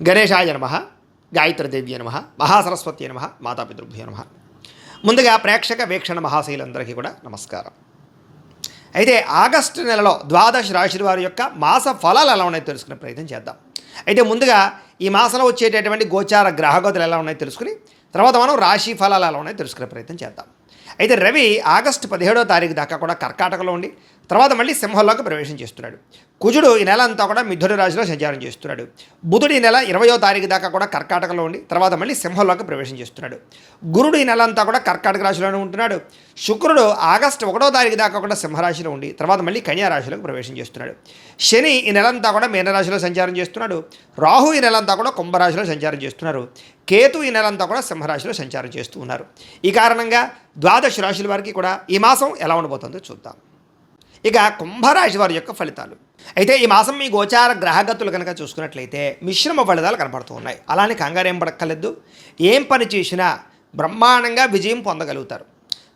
గణేశాయ నమ, గాయత్రీదేవ్య నమ, మహాసరస్వతి నమ, మాతాపితృభ్యో నమ. ముందుగా ప్రేక్షక వీక్షణ మహాశైలందరికీ కూడా నమస్కారం. అయితే ఆగస్టు నెలలో ద్వాదశ రాశి వారి యొక్క మాస ఫలాలు ఎలా ఉన్నాయో తెలుసుకునే ప్రయత్నం చేద్దాం. అయితే ముందుగా ఈ మాసంలో వచ్చేటటువంటి గోచార గ్రహగతులు ఎలా ఉన్నాయో తెలుసుకుని తర్వాత మనం రాశి ఫలాలు ఎలా ఉన్నాయో తెలుసుకునే ప్రయత్నం చేద్దాం. అయితే రవి ఆగస్టు 17వ తారీఖు దాకా కూడా కర్కాటకలో ఉండి తర్వాత మళ్ళీ సింహంలోకి ప్రవేశం చేస్తున్నాడు. కుజుడు ఈ నెల అంతా కూడా మిథున రాశిలో సంచారం చేస్తున్నాడు. బుధుడు ఈ నెల 20వ తారీఖు దాకా కూడా కర్కాటకలో ఉండి తర్వాత మళ్ళీ సింహంలోకి ప్రవేశం చేస్తున్నాడు. గురుడు ఈ నెల అంతా కూడా కర్కాటక రాశిలోనే ఉంటున్నాడు. శుక్రుడు ఆగస్టు 1వ తారీఖు దాకా కూడా సింహరాశిలో ఉండి తర్వాత మళ్ళీ కన్యా రాశిలోకి ప్రవేశం చేస్తున్నాడు. శని ఈ నెలంతా కూడా మీనరాశిలో సంచారం చేస్తున్నాడు. రాహు ఈ నెలంతా కూడా కుంభరాశిలో సంచారం చేస్తున్నారు. కేతు ఈ నెలంతా కూడా సింహరాశిలో సంచారం చేస్తూ ఉన్నారు. ఈ కారణంగా ద్వాదశ రాశుల వారికి కూడా ఈ మాసం ఎలా ఉండబోతుందో చూద్దాం. ఇక కుంభరాశి వారి యొక్క ఫలితాలు. అయితే ఈ మాసం మీ గోచార గ్రహగతులు కనుక చూసుకున్నట్లయితే మిశ్రమ ఫలితాలు కనపడుతూ ఉన్నాయి. అలానే కంగారు ఏం పడక్కర్లేదు. ఏం పని చేసినా బ్రహ్మాండంగా విజయం పొందగలుగుతారు.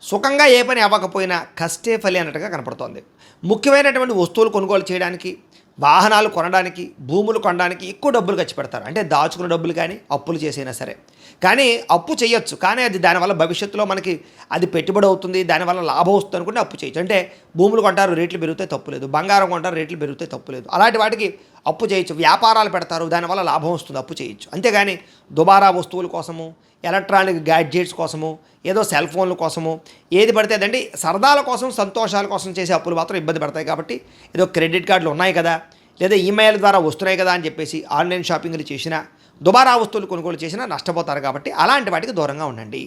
సుఖంగా ఏ పని అవ్వకపోయినా కష్టే ఫలి అన్నట్టుగా కనపడుతోంది. ముఖ్యమైనటువంటి వస్తువులు కొనుగోలు చేయడానికి, వాహనాలు కొనడానికి, భూములు కొనడానికి ఎక్కువ డబ్బులు ఖర్చు పెడతారు. అంటే దాచుకున్న డబ్బులు కానీ అప్పులు చేసైనా సరే. కానీ అప్పు చేయొచ్చు, కానీ అది దానివల్ల భవిష్యత్తులో మనకి అది పెట్టుబడి అవుతుంది, దానివల్ల లాభం వస్తుంది అనుకుంటే అప్పు చేయొచ్చు. అంటే భూములు కొంటారు, రేట్లు పెరిగితే తప్పులేదు. బంగారం కొంటారు, రేట్లు పెరిగితే తప్పులేదు. అలాంటి వాటికి అప్పు చేయొచ్చు. వ్యాపారాలు పెడతారు, దానివల్ల లాభం వస్తుంది, అప్పు చేయొచ్చు. అంతేగాని దుబారా వస్తువుల కోసము, ఎలక్ట్రానిక్ గ్యాడ్జెట్స్ కోసము, ఏదో సెల్ ఫోన్ల కోసము ఏది పడితే అదండి సరదాల కోసం, సంతోషాల కోసం చేసే అప్పులు మాత్రం ఇబ్బంది పడతాయి. కాబట్టి ఏదో క్రెడిట్ కార్డులు ఉన్నాయి కదా, లేదా ఈమెయిల్ ద్వారా వస్తున్నాయి కదా అని చెప్పేసి ఆన్లైన్ షాపింగ్లు చేసినా, దుబారా వస్తువులు కొనుగోలు చేసినా నష్టపోతారు. కాబట్టి అలాంటి వాటికి దూరంగా ఉండండి.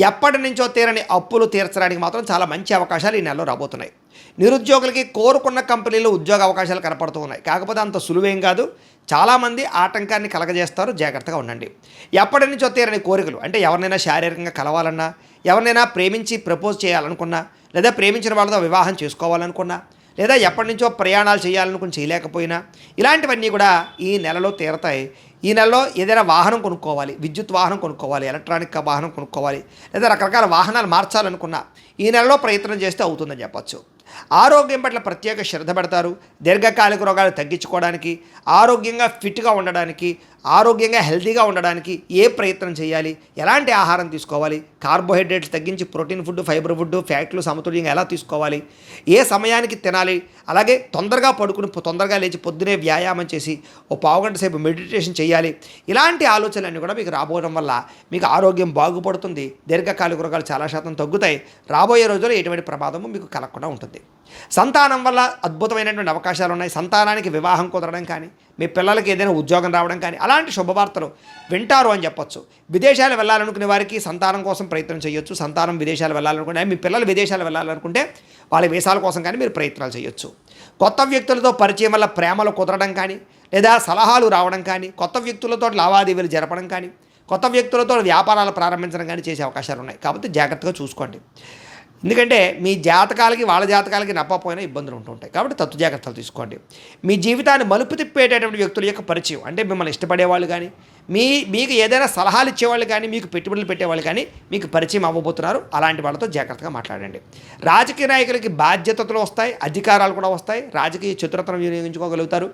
ఎప్పటి నుంచో తీరని అప్పులు తీర్చడానికి మాత్రం చాలా మంచి అవకాశాలు ఈ నెలలో రాబోతున్నాయి. నిరుద్యోగులకి కోరుకున్న కంపెనీలో ఉద్యోగ అవకాశాలు కనపడుతూ ఉన్నాయి. కాకపోతే అంత సులువేం కాదు. చాలామంది ఆటంకాన్ని కలగజేస్తారు, జాగ్రత్తగా ఉండండి. ఎప్పటి నుంచో తీరని కోరికలు, అంటే ఎవరినైనా శారీరకంగా కలవాలన్నా, ఎవరినైనా ప్రేమించి ప్రపోజ్ చేయాలనుకున్నా, లేదా ప్రేమించిన వాళ్ళతో వివాహం చేసుకోవాలనుకున్నా, లేదా ఎప్పటి నుంచో ప్రయాణాలు చేయాలనుకుని చేయలేకపోయినా ఇలాంటివన్నీ కూడా ఈ నెలలో తీరతాయి. ఈ నెలలో ఏదైనా వాహనం కొనుక్కోవాలి, విద్యుత్ వాహనం కొనుక్కోవాలి, ఎలక్ట్రానిక్ వాహనం కొనుక్కోవాలి, లేదా రకరకాల వాహనాలు మార్చాలనుకున్నా ఈ నెలలో ప్రయత్నం చేస్తే అవుతుందని చెప్పచ్చు. ఆరోగ్యం పట్ల ప్రత్యేక శ్రద్ధ పెడతారు. దీర్ఘకాలిక రోగాలు తగ్గించుకోవడానికి, ఆరోగ్యంగా ఫిట్గా ఉండడానికి, ఆరోగ్యంగా హెల్తీగా ఉండడానికి ఏ ప్రయత్నం చేయాలి, ఎలాంటి ఆహారం తీసుకోవాలి, కార్బోహైడ్రేట్స్ తగ్గించి ప్రోటీన్ ఫుడ్, ఫైబర్ ఫుడ్, ఫ్యాట్లు సమతుల్యంగా ఎలా తీసుకోవాలి, ఏ సమయానికి తినాలి, అలాగే తొందరగా పడుకుని తొందరగా లేచి పొద్దునే వ్యాయామం చేసి ఓ పావుగంట సేపు మెడిటేషన్ చేయాలి. ఇలాంటి ఆలోచనలన్నీ కూడా మీకు రాబోవడం వల్ల మీకు ఆరోగ్యం బాగుపడుతుంది. దీర్ఘకాలిక రోగాలు చాలా శాతం తగ్గుతాయి. రాబోయే రోజుల్లో ఎటువంటి ప్రమాదము మీకు కలగకుండా ఉంటుంది. సంతానం వల్ల అద్భుతమైనటువంటి అవకాశాలు ఉన్నాయి. సంతానానికి వివాహం కుదరడం కానీ, మీ పిల్లలకి ఏదైనా ఉద్యోగం రావడం కానీ అలాంటి శుభవార్తలు వింటారు అని చెప్పొచ్చు. విదేశాలు వెళ్ళాలనుకునే వారికి సంతానం కోసం ప్రయత్నం చేయొచ్చు. సంతానం విదేశాలు వెళ్ళాలనుకుంటే, మీ పిల్లలు విదేశాలు వెళ్ళాలనుకుంటే వాళ్ళ వీసాల కోసం కానీ మీరు ప్రయత్నాలు చేయొచ్చు. కొత్త వ్యక్తులతో పరిచయం వల్ల ప్రేమలు కుదరడం కానీ, లేదా సలహాలు రావడం కానీ, కొత్త వ్యక్తులతో లావాదేవీలు జరపడం కానీ, కొత్త వ్యక్తులతో వ్యాపారాలు ప్రారంభించడం కానీ చేసే అవకాశాలు ఉన్నాయి. కాబట్టి జాగ్రత్తగా చూసుకోండి. ఎందుకంటే మీ జాతకాలకి వాళ్ళ జాతకాలకి నప్పపోయినా ఇబ్బందులు ఉంటుంటాయి. కాబట్టి తత్తు జాగ్రత్తలు తీసుకోండి. మీ జీవితాన్ని మలుపు తిప్పేటటువంటి వ్యక్తుల యొక్క పరిచయం, అంటే మిమ్మల్ని ఇష్టపడేవాళ్ళు కానీ, మీకు ఏదైనా సలహాలు ఇచ్చేవాళ్ళు కానీ, మీకు పెట్టుబడులు పెట్టేవాళ్ళు కానీ మీకు పరిచయం అవ్వబోతున్నారు. అలాంటి వాళ్ళతో జాగ్రత్తగా మాట్లాడండి. రాజకీయ నాయకులకి బాధ్యతలు వస్తాయి, అధికారాలు కూడా వస్తాయి. రాజకీయ చతురతను వినియోగించుకోగలుగుతారు.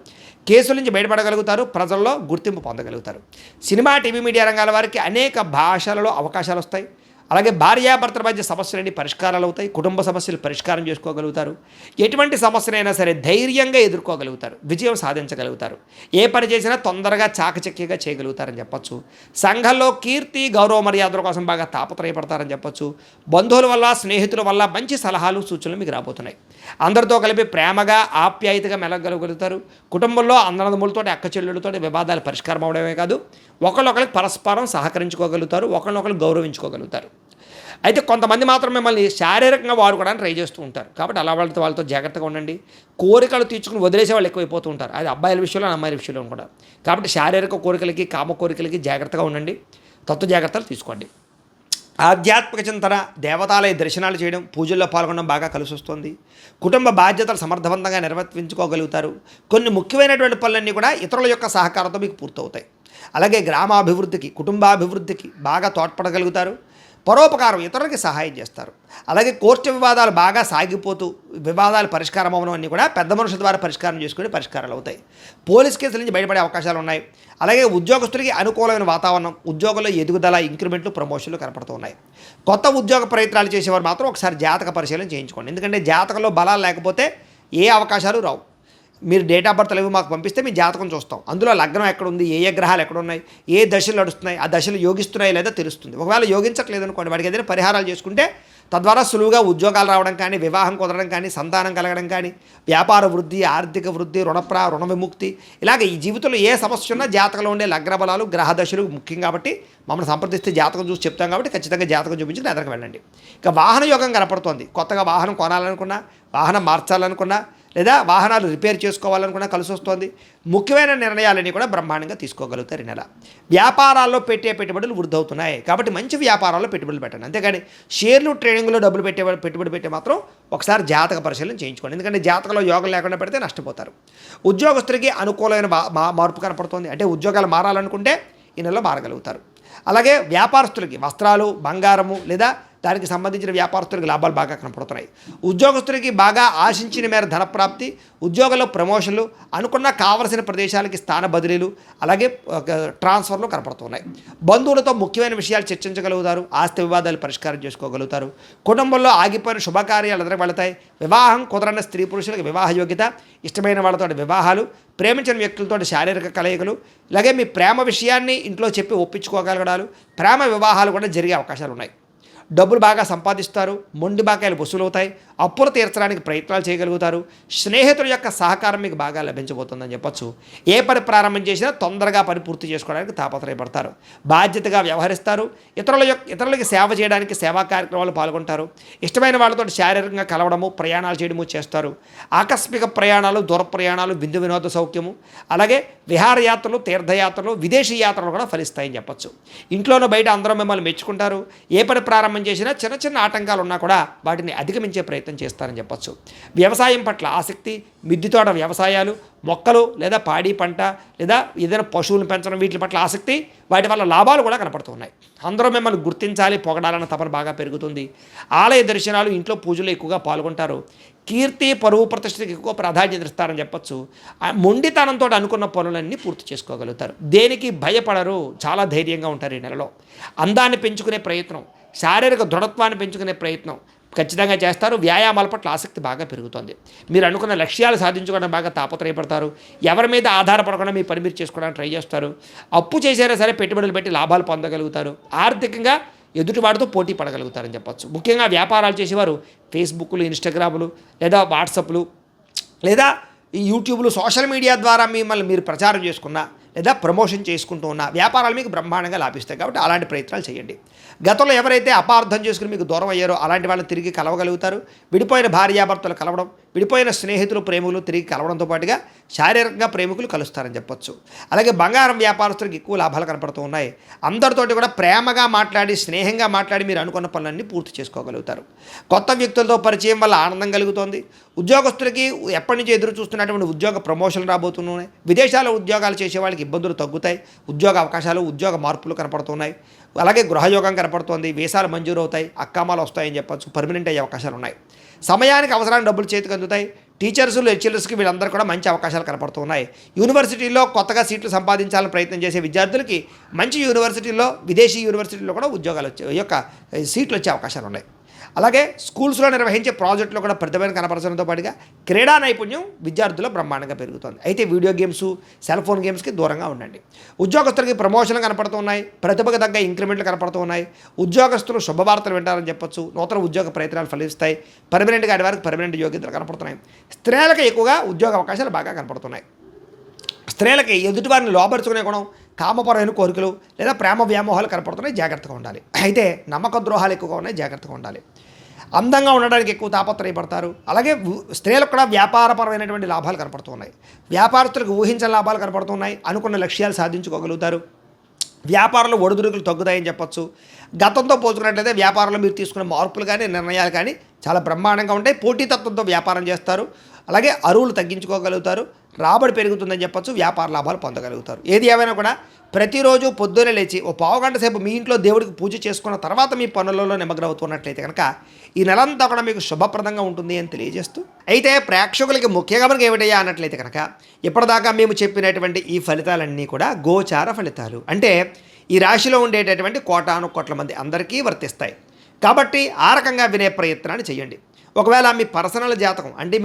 కేసుల నుంచి బయటపడగలుగుతారు. ప్రజల్లో గుర్తింపు పొందగలుగుతారు. సినిమా, టీవీ, మీడియా రంగాల వారికి అనేక భాషలలో అవకాశాలు వస్తాయి. అలాగే భార్యాభర్తల మధ్య సమస్యలన్నీ పరిష్కారాలు అవుతాయి. కుటుంబ సమస్యలు పరిష్కారం చేసుకోగలుగుతారు. ఎటువంటి సమస్యనైనా సరే ధైర్యంగా ఎదుర్కోగలుగుతారు. విజయం సాధించగలుగుతారు. ఏ పని చేసినా తొందరగా చాకచక్యంగా చేయగలుగుతారని చెప్పచ్చు. సంఘంలో కీర్తి, గౌరవ మర్యాదల కోసం బాగా తాపత్రయపడతారని చెప్పచ్చు. బంధువుల వల్ల, స్నేహితుల వల్ల మంచి సలహాలు, సూచనలు మీకు రాబోతున్నాయి. అందరితో కలిపి ప్రేమగా, ఆప్యాయతగా మెలగలుగుతారు. కుటుంబంలో అన్నదమ్ములతో, అక్క చెల్లెళ్ళతో వివాదాలు పరిష్కారం అవడమే కాదు, ఒకళ్ళొకరికి పరస్పరం సహకరించుకోగలుగుతారు. ఒకళ్ళొకరు గౌరవించుకోగలుగుతారు. అయితే కొంతమంది మాత్రం మిమ్మల్ని శారీరకంగా వాడుకోవడానికి ట్రై చేస్తూ ఉంటారు. కాబట్టి అలా వాళ్ళతో జాగ్రత్తగా ఉండండి. కోరికలు తీర్చుకుని వదిలేసే వాళ్ళు ఎక్కువైపోతూ ఉంటారు. అది అబ్బాయిల విషయంలో, అమ్మాయిల విషయంలో కూడా. కాబట్టి శారీరక కోరికలకి, కామ కోరికలకి జాగ్రత్తగా ఉండండి. తత్వ జాగ్రత్తలు తీసుకోండి. ఆధ్యాత్మిక చింతన, దేవతాలయ దర్శనాలు చేయడం, పూజల్లో పాల్గొనడం బాగా కలిసి వస్తుంది. కుటుంబ బాధ్యతలు సమర్థవంతంగా నిర్వర్తించుకోగలుగుతారు. కొన్ని ముఖ్యమైనటువంటి పనులన్నీ కూడా ఇతరుల యొక్క సహకారంతో మీకు పూర్తవుతాయి. అలాగే గ్రామాభివృద్ధికి, కుటుంబాభివృద్ధికి బాగా తోడ్పడగలుగుతారు. పరోపకారం, ఇతరులకి సహాయం చేస్తారు. అలాగే కోర్టు వివాదాలు బాగా సాగిపోతూ వివాదాలు పరిష్కారం అవ్వడం అన్నీ కూడా పెద్ద మనుషుల ద్వారా పరిష్కారం చేసుకుని పరిష్కారాలు అవుతాయి. పోలీస్ కేసుల నుంచి బయటపడే అవకాశాలు ఉన్నాయి. అలాగే ఉద్యోగస్తులకి అనుకూలమైన వాతావరణం, ఉద్యోగంలో ఎదుగుదల, ఇంక్రిమెంట్లు, ప్రమోషన్లు కనపడుతున్నాయి. కొత్త ఉద్యోగ ప్రయత్నాలు చేసేవారు మాత్రం ఒకసారి జాతక పరిశీలన చేయించుకోండి. ఎందుకంటే జాతకంలో బలాలు లేకపోతే ఏ అవకాశాలు రావు. మీరు డేట్ ఆఫ్ బర్త్లు మాకు పంపిస్తే మీ జాతకం చూస్తాం. అందులో లగ్నం ఎక్కడుంది, ఏ గ్రహాలు ఎక్కడున్నాయి, ఏ దశలు నడుస్తున్నాయి, ఆ దశలు యోగిస్తున్నాయి లేదా తెలుస్తుంది. ఒకవేళ యోగించట్లేదు అనుకోండి, వాడికి ఏదైనా పరిహారాలు చేసుకుంటే తద్వారా సులువుగా ఉద్యోగాలు రావడం కానీ, వివాహం కుదరడం కానీ, సంతానం కలగడం కానీ, వ్యాపార వృద్ధి, ఆర్థిక వృద్ధి, రుణ విముక్తి, ఇలాగ ఈ జీవితంలో ఏ సమస్య ఉన్నా జాతకంలో ఉండే లగ్న బలాలు, గ్రహ దశలు ముఖ్యం కాబట్టి మమ్మల్ని సంప్రదిస్తే జాతకం చూసి చెప్తాం కాబట్టి ఖచ్చితంగా జాతకం చూపించి ఎదరికి వెళ్ళండి. ఇక వాహన యోగం కనపడుతోంది. కొత్తగా వాహనం కొనాలనుకున్నా, వాహనం మార్చాలనుకున్నా, లేదా వాహనాలు రిపేర్ చేసుకోవాలనుకున్నా కలిసి వస్తుంది. ముఖ్యమైన నిర్ణయాలన్నీ కూడా బ్రహ్మాండంగా తీసుకోగలుగుతారు ఈ నెల. వ్యాపారాల్లో పెట్టే పెట్టుబడులు వృద్ధి అవుతున్నాయి కాబట్టి మంచి వ్యాపారాల్లో పెట్టుబడులు పెట్టండి. అంతేగాని షేర్లు, ట్రేడింగ్లో డబ్బులు పెట్టుబడి పెట్టే మాత్రం ఒకసారి జాతక పరిశీలన చేయించుకోండి. ఎందుకంటే జాతకంలో యోగం లేకుండా పెడితే నష్టపోతారు. ఉద్యోగస్తులకి అనుకూలమైన మార్పు కనపడుతుంది. అంటే ఉద్యోగాలు మారాలనుకుంటే ఈ నెలలో మారగలుగుతారు. అలాగే వ్యాపారస్తులకి వస్త్రాలు, బంగారము లేదా దానికి సంబంధించిన వ్యాపారస్తులకు లాభాలు బాగా కనపడుతున్నాయి. ఉద్యోగస్తులకి బాగా ఆశించిన మేర ధనప్రాప్తి, ఉద్యోగంలో ప్రమోషన్లు, అనుకున్న కావలసిన ప్రదేశాలకి స్థాన బదిలీలు, అలాగే ట్రాన్స్ఫర్లు కనపడుతున్నాయి. బంధువులతో ముఖ్యమైన విషయాలు చర్చించగలుగుతారు. ఆస్తి వివాదాలు పరిష్కారం చేసుకోగలుగుతారు. కుటుంబంలో ఆగిపోయిన శుభకార్యాలు ఎదురు వెళతాయి. వివాహం కుదరని స్త్రీ పురుషులకు వివాహ యోగ్యత, ఇష్టమైన వాళ్ళతో వివాహాలు, ప్రేమించిన వ్యక్తులతో శారీరక కలయికలు, అలాగే మీ ప్రేమ విషయాన్ని ఇంట్లో చెప్పి ఒప్పించుకోగలగడాలు, ప్రేమ వివాహాలు కూడా జరిగే అవకాశాలు ఉన్నాయి. డబ్బులు బాగా సంపాదిస్తారు. మొండి బాకాయలు వసూలవుతాయి. అప్పులు తీర్చడానికి ప్రయత్నాలు చేయగలుగుతారు. స్నేహితుల యొక్క సహకారం మీకు బాగా లభించబోతుందని చెప్పొచ్చు. ఏ పని ప్రారంభం చేసినా తొందరగా పని పూర్తి చేసుకోవడానికి తాపత్రయపడతారు. బాధ్యతగా వ్యవహరిస్తారు. ఇతరులకి సేవ చేయడానికి సేవా కార్యక్రమాలు పాల్గొంటారు. ఇష్టమైన వాళ్ళతో శారీరకంగా కలవడము, ప్రయాణాలు చేయడము చేస్తారు. ఆకస్మిక ప్రయాణాలు, దూర ప్రయాణాలు, విందు వినోద సౌఖ్యము, అలాగే విహారయాత్రలు, తీర్థయాత్రలు, విదేశీ యాత్రలు కూడా ఫలిస్తాయని చెప్పొచ్చు. ఇంట్లోనూ బయట అందరూ మిమ్మల్ని మెచ్చుకుంటారు. ఏ పని ప్రారంభం చేసినా చిన్న చిన్న ఆటంకాలు ఉన్నా కూడా వాటిని అధిగమించే ప్రయత్నం చేస్తారని చెప్పొచ్చు. వ్యవసాయం పట్ల ఆసక్తి, మిద్దె తోట వ్యవసాయాలు, మొక్కలు లేదా పాడి పంట లేదా ఏదైనా పశువులను పెంచడం, వీటి పట్ల ఆసక్తి, వాటి వల్ల లాభాలు కూడా కనపడుతున్నాయి. అందరూ మిమ్మల్ని గుర్తించాలి, పొగడాలన్న తపన బాగా పెరుగుతుంది. ఆలయ దర్శనాలు, ఇంట్లో పూజలు ఎక్కువగా పాల్గొంటారు. కీర్తి, పరువు, ప్రతిష్టకి ఎక్కువ ప్రాధాన్యత ఇస్తారని చెప్పొచ్చు. మొండితనంతో అనుకున్న పనులన్నీ పూర్తి చేసుకోగలుగుతారు. దేనికి భయపడరు, చాలా ధైర్యంగా ఉంటారు ఈ నెలలో. అందాన్ని పెంచుకునే ప్రయత్నం, శారీరక దృఢత్వాన్ని పెంచుకునే ప్రయత్నం ఖచ్చితంగా చేస్తారు. వ్యాయామాల పట్ల ఆసక్తి బాగా పెరుగుతుంది. మీరు అనుకున్న లక్ష్యాలు సాధించుకోవడం బాగా తాపత్రయపడతారు. ఎవరి మీద ఆధారపడకుండా మీ పని మీరు చేసుకోవడానికి ట్రై చేస్తారు. అప్పు చేసైనా సరే పెట్టుబడులు పెట్టి లాభాలు పొందగలుగుతారు. ఆర్థికంగా ఎదుటివాడితో పోటీ పడగలుగుతారని చెప్పచ్చు. ముఖ్యంగా వ్యాపారాలు చేసేవారు ఫేస్బుక్లు, ఇన్స్టాగ్రాములు లేదా వాట్సాప్లు లేదా ఈ యూట్యూబ్లు, సోషల్ మీడియా ద్వారా మిమ్మల్ని మీరు ప్రచారం చేసుకున్నా లేదా ప్రమోషన్ చేసుకుంటూ ఉన్న వ్యాపారాలు మీకు బ్రహ్మాండంగా లాభిస్తాయి. కాబట్టి అలాంటి ప్రయత్నాలు చేయండి. గతంలో ఎవరైతే అపార్థం చేసుకుని మీకు దూరం అయ్యారో అలాంటి వాళ్ళని తిరిగి కలవగలుగుతారు. విడిపోయిన భార్యాభర్తలు కలవడం, విడిపోయిన స్నేహితులు, ప్రేమికులు తిరిగి కలవడంతో పాటుగా శారీరకంగా ప్రేమికులు కలుస్తారని చెప్పొచ్చు. అలాగే బంగారం వ్యాపారస్తులకు ఎక్కువ లాభాలు కనపడుతూ ఉన్నాయి. అందరితోటి కూడా ప్రేమగా మాట్లాడి, స్నేహంగా మాట్లాడి మీరు అనుకున్న పనులన్నీ పూర్తి చేసుకోగలుగుతారు. కొత్త వ్యక్తులతో పరిచయం వల్ల ఆనందం కలుగుతోంది. ఉద్యోగస్తులకి ఎప్పటి నుంచి ఎదురు చూస్తున్నటువంటి ఉద్యోగ ప్రమోషన్లు రాబోతున్నాయి. విదేశాల్లో ఉద్యోగాలు చేసే వాళ్ళకి ఇబ్బందులు తగ్గుతాయి. ఉద్యోగ అవకాశాలు, ఉద్యోగ మార్పులు కనపడుతున్నాయి. అలాగే గృహయోగం కనపడుతోంది. వీసాలు మంజూరు అవుతాయి. అక్కామాలు వస్తాయని చెప్పచ్చు. పర్మనెంట్ అయ్యే అవకాశాలు ఉన్నాయి. సమయానికి అవసరానికి డబ్బులు చేతికి అందుతాయి. టీచర్స్, లెక్చరర్స్కి వీళ్ళందరూ కూడా మంచి అవకాశాలు కనపడుతున్నాయి. యూనివర్సిటీల్లో కొత్తగా సీట్లు సంపాదించాలని ప్రయత్నం చేసే విద్యార్థులకి మంచి యూనివర్సిటీల్లో, విదేశీ యూనివర్సిటీల్లో కూడా ఉద్యోగాలు సీట్లు వచ్చే అవకాశాలు ఉన్నాయి. అలాగే స్కూల్స్లో నిర్వహించే ప్రాజెక్టులో కూడా ప్రతిభను కనపరచడంతో పాటుగా క్రీడా నైపుణ్యం విద్యార్థుల్లో బ్రహ్మాండంగా పెరుగుతుంది. అయితే వీడియో గేమ్స్, సెల్ ఫోన్ గేమ్స్కి దూరంగా ఉండండి. ఉద్యోగస్తులకి ప్రమోషన్లు కనపడుతున్నాయి. ప్రతిభకు తగ్గ ఇంక్రిమెంట్లు కనపడుతున్నాయి. ఉద్యోగస్తులు శుభవార్తలు వింటారని చెప్పొచ్చు. నూతన ఉద్యోగ ప్రయత్నాలు ఫలిస్తాయి. పర్మనెంట్గా వారికి పర్మనెంట్ యోగ్యతలు కనపడుతున్నాయి. స్త్రీలకు ఎక్కువగా ఉద్యోగ అవకాశాలు బాగా కనపడుతున్నాయి. స్త్రీలకి ఎదుటివారిని లోపరుచుకునే గుణం, కామపరమైన కోరికలు లేదా ప్రేమ వ్యామోహాలు కనపడుతున్నాయి. జాగ్రత్తగా ఉండాలి. అయితే నమ్మక ద్రోహాలు ఎక్కువగా ఉన్నాయి. జాగ్రత్తగా ఉండాలి. అందంగా ఉండడానికి ఎక్కువ తాపత్రయపడతారు. అలాగే స్త్రీలకు కూడా వ్యాపారపరమైనటువంటి లాభాలు కనపడుతున్నాయి. వ్యాపారస్తులకు ఊహించిన లాభాలు కనపడుతున్నాయి. అనుకున్న లక్ష్యాలు సాధించుకోగలుగుతారు. వ్యాపారంలో ఒడిదుడుకులు తగ్గుతాయని చెప్పొచ్చు. గతంతో పోల్చుకున్నట్లయితే వ్యాపారంలో మీరు తీసుకున్న మార్పులు కానీ, నిర్ణయాలు కానీ చాలా బ్రహ్మాండంగా ఉంటాయి. పోటీతత్వంతో వ్యాపారం చేస్తారు. అలాగే అరువులు తగ్గించుకోగలుగుతారు. రాబడి పెరుగుతుందని చెప్పొచ్చు, వ్యాపార లాభాలు పొందగలుగుతారు. ఏది ఏమైనా కూడా ప్రతిరోజు పొద్దున్నే లేచి ఓ పావుగంట సేపు మీ ఇంట్లో దేవుడికి పూజ చేసుకున్న తర్వాత మీ పనులలో నిమగ్నమవుతున్నట్లయితే కనుక ఈ నెలంతా కూడా మీకు శుభప్రదంగా ఉంటుంది అని తెలియజేస్తూ, అయితే ప్రేక్షకులకి ముఖ్యంగా మనకి ఏమిటయ్యా అన్నట్లయితే కనుక ఇప్పటిదాకా మేము చెప్పినటువంటి ఈ ఫలితాలన్నీ కూడా గోచార ఫలితాలు, అంటే ఈ రాశిలో ఉండేటటువంటి కోటాను కోట్ల మంది అందరికీ వర్తిస్తాయి. కాబట్టి ఆ రకంగా వినే ప్రయత్నాన్ని చేయండి. ఒకవేళ మీ పర్సనల్ జాతకం అంటే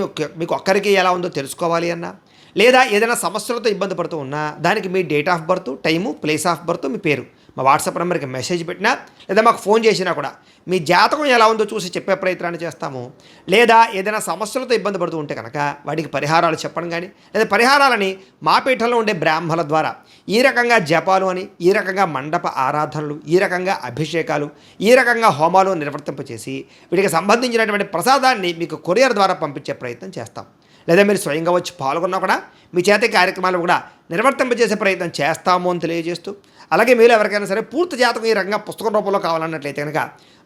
మీకు ఒక్కరికి ఎలా ఉందో తెలుసుకోవాలి అన్నా, లేదా ఏదైనా సమస్యలతో ఇబ్బంది పడుతూ ఉన్నా దానికి మీ date of birth, time, place of birth, మీ పేరు మా వాట్సాప్ నెంబర్కి మెసేజ్ పెట్టినా లేదా మాకు ఫోన్ చేసినా కూడా మీ జాతకం ఎలా ఉందో చూసి చెప్పే ప్రయత్నాన్ని చేస్తాము. లేదా ఏదైనా సమస్యలతో ఇబ్బంది పడుతూ ఉంటే కనుక వాటికి పరిహారాలు చెప్పడం కానీ, లేదా పరిహారాలని మా పీఠంలో ఉండే బ్రాహ్మణుల ద్వారా ఈ రకంగా జపాలు అని, ఈ రకంగా మండప ఆరాధనలు, ఈ రకంగా అభిషేకాలు, ఈ రకంగా హోమాలు నిర్వర్తింపచేసి వీటికి సంబంధించినటువంటి ప్రసాదాన్ని మీకు కొరియర్ ద్వారా పంపించే ప్రయత్నం చేస్తాం. లేదా మీరు స్వయంగా వచ్చి పాల్గొన్నా కూడా మీ చేత కార్యక్రమాలు కూడా నిర్వర్తింపజేసే ప్రయత్నం చేస్తాము అని తెలియజేస్తూ, అలాగే మీరు ఎవరికైనా సరే పూర్తి జాతకం ఈ రకంగా పుస్తకం రూపంలో కావాలన్నట్లయితే కనుక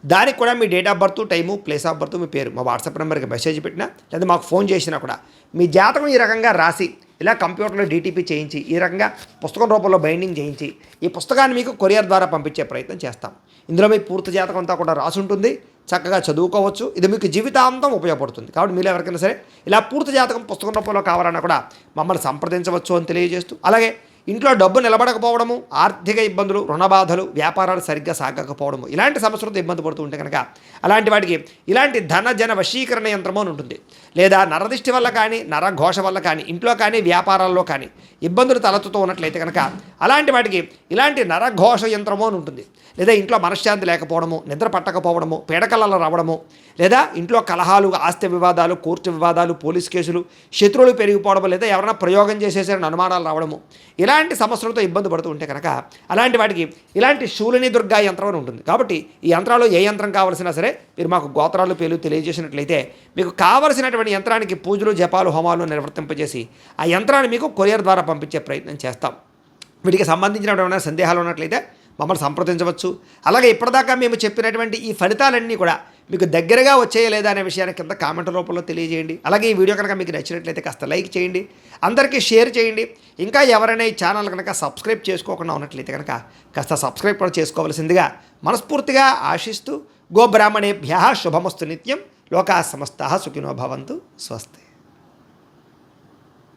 దానికి కూడా మీ date of birth, time, place of birth, మీ పేరు మా వాట్సాప్ నెంబర్కి మెసేజ్ పెట్టినా లేదా మాకు ఫోన్ చేసినా కూడా మీ జాతకం ఈ రకంగా రాసి ఇలా కంప్యూటర్లో డీటీపీ చేయించి ఈ రకంగా పుస్తకం రూపంలో బైండింగ్ చేయించి ఈ పుస్తకాన్ని మీకు కొరియర్ ద్వారా పంపించే ప్రయత్నం చేస్తాం. ఇందులో మీ పూర్తి జాతకం అంతా కూడా రాసి ఉంటుంది, చక్కగా చదువుకోవచ్చు. ఇది మీకు జీవితాంతం ఉపయోగపడుతుంది. కాబట్టి మీరు ఎవరికైనా సరే ఇలా పూర్తి జాతకం పుస్తకం రూపంలో కావాలన్నా కూడా మమ్మల్ని సంప్రదించవచ్చు అని తెలియజేస్తూ, అలాగే ఇంట్లో డబ్బు నిలబడకపోవడము, ఆర్థిక ఇబ్బందులు, రుణ బాధలు, వ్యాపారాలు సరిగ్గా సాగకపోవడము, ఇలాంటి సమస్యలతో ఇబ్బంది పడుతూ ఉంటే కనుక అలాంటి వాటికి ఇలాంటి ధన జన వశీకరణ యంత్రము అని ఉంటుంది. లేదా నరదిష్టి వల్ల కానీ, నరఘోష వల్ల కానీ, ఇంట్లో కానీ వ్యాపారాల్లో కానీ ఇబ్బందులు తలెత్తుతూ ఉన్నట్లయితే కనుక అలాంటి వాటికి ఇలాంటి నరఘోష యంత్రము అని ఉంటుంది. లేదా ఇంట్లో మనశ్శాంతి లేకపోవడము, నిద్ర పట్టకపోవడము, పీడకలలు రావడము, లేదా ఇంట్లో కలహాలు, ఆస్తి వివాదాలు, కోర్టు వివాదాలు, పోలీస్ కేసులు, శత్రువులు పెరిగిపోవడము, లేదా ఎవరైనా ప్రయోగం చేసేసిన అనుమానాలు రావడము, ఇలాంటి సమస్యలతో ఇబ్బంది పడుతూ ఉంటే కనుక అలాంటి వాటికి ఇలాంటి శూలిని దుర్గా యంత్రం అని ఉంటుంది. కాబట్టి ఈ యంత్రాలు ఏ యంత్రం కావాల్సినా సరే మీరు మాకు గోత్రాలు పేర్లు తెలియజేసినట్లయితే మీకు కావలసినటువంటి యంత్రానికి పూజలు, జపాలు, హోమాలు నిర్వర్తింపజేసి ఆ యంత్రాన్ని మీకు కొరియర్ ద్వారా పంపించే ప్రయత్నం చేస్తాం. వీటికి సంబంధించినటువంటి సందేహాలు ఉన్నట్లయితే మమ్మల్ని సంప్రదించవచ్చు. అలాగే ఇప్పటిదాకా మేము చెప్పినటువంటి ఈ ఫలితాలన్నీ కూడా మీకు దగ్గరగా వచ్చేయ లేదా అనే విషయాన్ని కింద కామెంట్ రూపంలో తెలియజేయండి. అలాగే ఈ వీడియో కనుక మీకు నచ్చినట్లయితే కాస్త లైక్ చేయండి, అందరికీ షేర్ చేయండి. ఇంకా ఎవరైనా ఈ ఛానల్ కనుక సబ్స్క్రైబ్ చేసుకోకుండా ఉన్నట్లయితే కనుక కాస్త సబ్స్క్రైబ్ కూడా చేసుకోవాల్సిందిగా మనస్ఫూర్తిగా ఆశిస్తూ, గోబ్రాహ్మణేభ్యః శుభమస్తు నిత్యం, లోకాః సమస్తాః సుఖినో భవంతు. స్వస్తి.